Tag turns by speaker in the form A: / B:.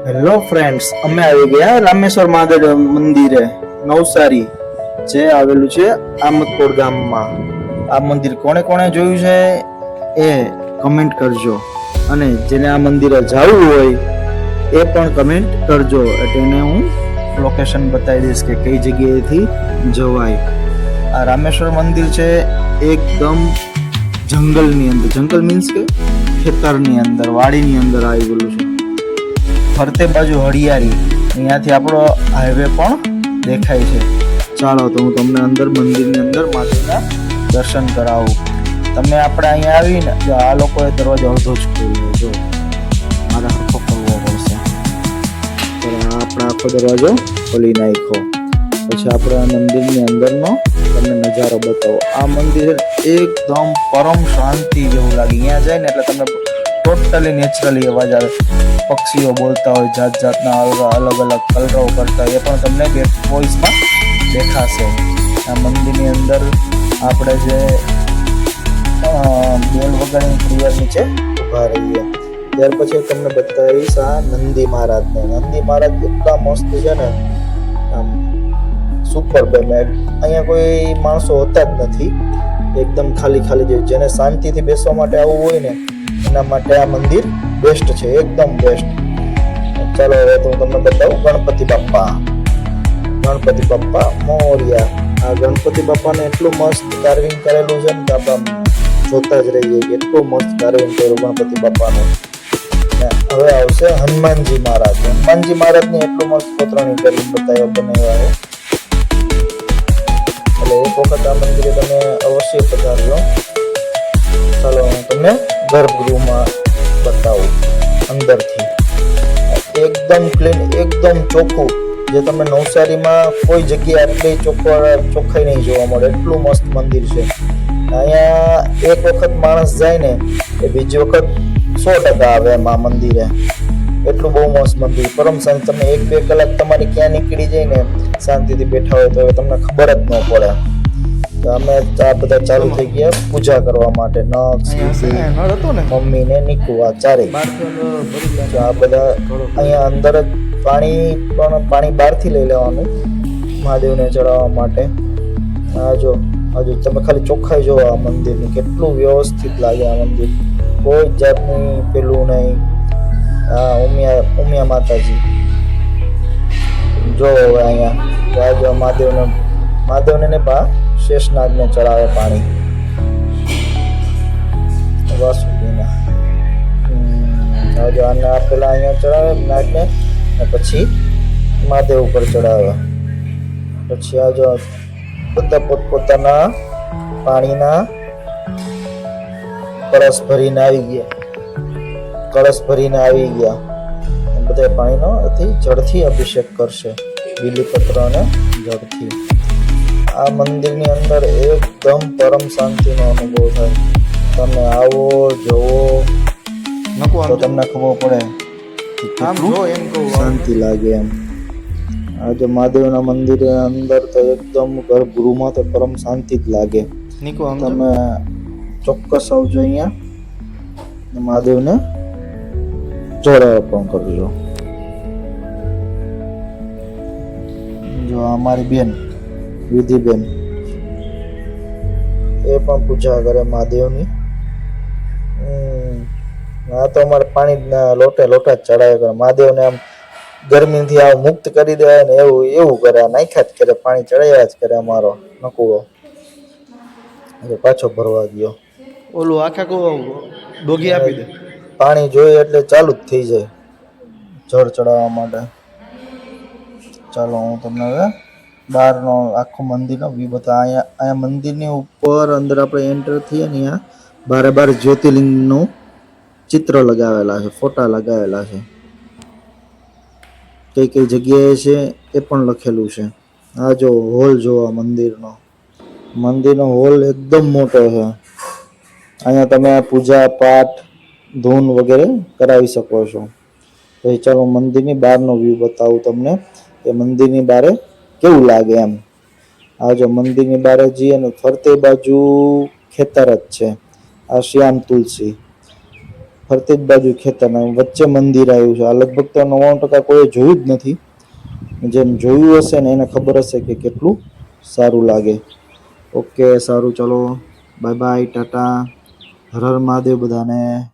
A: Hello friends, અમે આવી ગયા રામેશ્વર મહાદેવ મંદિરે નવસારી, જે આવેલું છે આમદપુર ગામમાં. આ મંદિર કોણે કોણે જોયું છે એ કમેન્ટ કરજો, અને જેને આ મંદિરે જવું હોય એ પણ કમેન્ટ કરજો, એટલે એને હું લોકેશન બતાવી દઈશ કે કઈ જગ્યાએથી જવાય. આ રામેશ્વર મંદિર છે એકદમ જંગલની અંદર. જંગલ મીન્સ કે ખેતરની અંદર, વાડીની અંદર આવેલું છે. ફરતે બાજુ હરિયાળી, અહીંયાથી આપણો હાઈવે પણ દેખાય છે. ચાલો તો હું તમને અંદર મંદિરની અંદર માતાજીના દર્શન કરાવું. તમે આપણે અહીંયા આવીને જો આ લોકોએ દરવાજો અડધો જ ખોલ્યો, જો મારે હરખો કરવો પડશે. તો આપણે આખો દરવાજો ખોલી નાખ્યો. પછી આપણે મંદિરની અંદરનો તમને નજારો બતાવો. આ મંદિર એકદમ પરમ શાંતિ જેવું લાગે. અહીંયા જાય ને એટલે તમને ટોટલી નેચરલી અવાજ આવે. પક્ષીઓ બોલતા હોય, જાત જાતના અલગ અલગ કલરવ કરતા હોય, એ પણ તમને બેક વોઇસમાં દેખાશે. આ મંદિરની અંદર આપણે જે બેલ વગાડીની ક્રિયા નીચે ઊભા રહીએ. ત્યાર પછી તમને બતાવીશ આ નંદી મહારાજને. નંદી મહારાજ એટલા મસ્ત છે ને, આમ સુપર બેમ. અહીંયા કોઈ માણસો હોતા જ નથી, એકદમ ખાલી ખાલી જેવું. જેને શાંતિથી બેસવા માટે આવવું હોય ને એના માટે આ મંદિર બેસ્ટ છે, એકદમ બેસ્ટ. ચાલો હવે તો હું તમને બતાવું ગણપતિ બાપ્પા. ગણપતિ બાપ્પા મોર્યા. આ ગણપતિ બાપ્પાને એટલું મસ્ત કાર્વિંગ કરેલું છે ને કે આપણે જોતા જ રહીએ કે એટલું મસ્ત કાર્વિંગ કર્યું ગણપતિ બાપ્પાનું. હવે આવશે હનુમાનજી મહારાજ. હનુમાનજી મહારાજને એટલું મસ્ત કોતરણી કરી બનાવ્યા છે. એટલે એક વખત આ મંદિરે તમે અવશ્ય પધારજો. ચાલો હું તમને ગર્ભગૃહમાં બતાવું અંદરથી. એકદમ ક્લીન, એકદમ ચોખ્ખું. જે તમને નવસારીમાં કોઈ જગ્યાએ આટલી ચોખ્ખાઈ નહીં જોવા મળે, એટલું મસ્ત મંદિર છે. અહીંયા એક વખત માણસ જાય ને એ બીજી વખત 100% આવે એમ આ મંદિરે. એટલું બહુ મસ્ત મંદિર, પરમ શાંતિ. તમે 1-2 કલાક તમારી ક્યાં નીકળી જાય ને શાંતિથી બેઠા હોય તો તમને ખબર જ ન પડે. અમે આ બધા ચાલુ થઈ ગયા પૂજા કરવા માટે. મમ્મી ને નીકુ આ ચારે આ બધા અહીંયા અંદર જ પાણી બહારથી લઈ લેવાનું મહાદેવને ચડાવવા માટે. હજુ તમે ખાલી ચોખ્ખાઈ જોવો આ મંદિરની, કેટલું વ્યવસ્થિત લાગે આ મંદિર. કોઈ જાતની પેલું નહીં. હા, ઉમિયા માતાજી જો હવે અહીંયા જો મહાદેવને ને પા શેષનાગને ચડાવે પાણી. વાસુકીના જો આને પેલા અહીંયા ચડાવે નાગને, પછી મહાદેવ ઉપર ચડાવે. પછી આ જો બધા પોતપોતાના પાણીના કળશ ભરીને આવી ગયા. બધા પાણીનો જળથી અભિષેક કરશે, બીલીપત્ર અને જળથી. આ મંદિરની અંદર એકદમ પરમ શાંતિનો અનુભવ થાય. તમે આવો જોવો તો તમને ખબર પડે શાંતિ લાગે એમ. આ જો મહાદેવના મંદિર અંદર તો એકદમ ગર્ભગૃહમાં તો પરમ શાંતિ જ લાગે. તમે ચોક્કસ આવજો અહીંયા, મહાદેવને જોડાવા પણ કરજો. જો અમારી બેન વિધિબેન એ પણ પૂજા કરે મહાદેવની. આ તો અમારે પાણી લોટા જ ચડાવે કરે મહાદેવને. આમ ગરમીથી આ મુક્ત કરી દેવાય ને એવું કરે, નાખ્યા જ કરે, પાણી ચડાવ્યા જ કરે. અમારો નકુડો પાછો ભરવા ગયો.
B: ઓલું આખા ડોગી આપી દે,
A: પાણી જોઈએ એટલે ચાલુ જ થઈ જાય જળ ચડાવવા માટે. ચાલો હું તમને હવે બહારનો આખો મંદિરનો વ્યૂ બતા. અહીંયા મંદિરની ઉપર અંદર આપણે એન્ટર થઈએ ને અહીંયા બારે જ્યોતિર્લિંગનું ચિત્ર લગાવેલા છે, ફોટા લગાવેલા છે. કઈ જગ્યાએ છે એ પણ લખેલું છે. આ જો હોલ જોવા મંદિરનો હોલ એકદમ મોટો છે. અહીંયા તમે પૂજા પાઠ ધૂન વગેરે કરાવી શકો છો. પછી ચાલો મંદિરની બહારનો વ્યૂ બતાવું તમને કે મંદિરની બારે કેવું લાગે એમ. આ જો મંદિરની બારે જઈએ ને ફરતે બાજુ ખેતર જ છે. આ શ્યામ તુલસી ફરતે જ બાજુ ખેતર ને વચ્ચે મંદિર આવ્યું છે. આ લગભગ તો 99% કોઈ જોયું જ નથી. જેમ જોયું હશે ને એને ખબર હશે કે કેટલું સારું લાગે. ઓકે, સારું, ચલો, બાય બાય, ટાટા, હર હર મહાદેવ બધાને.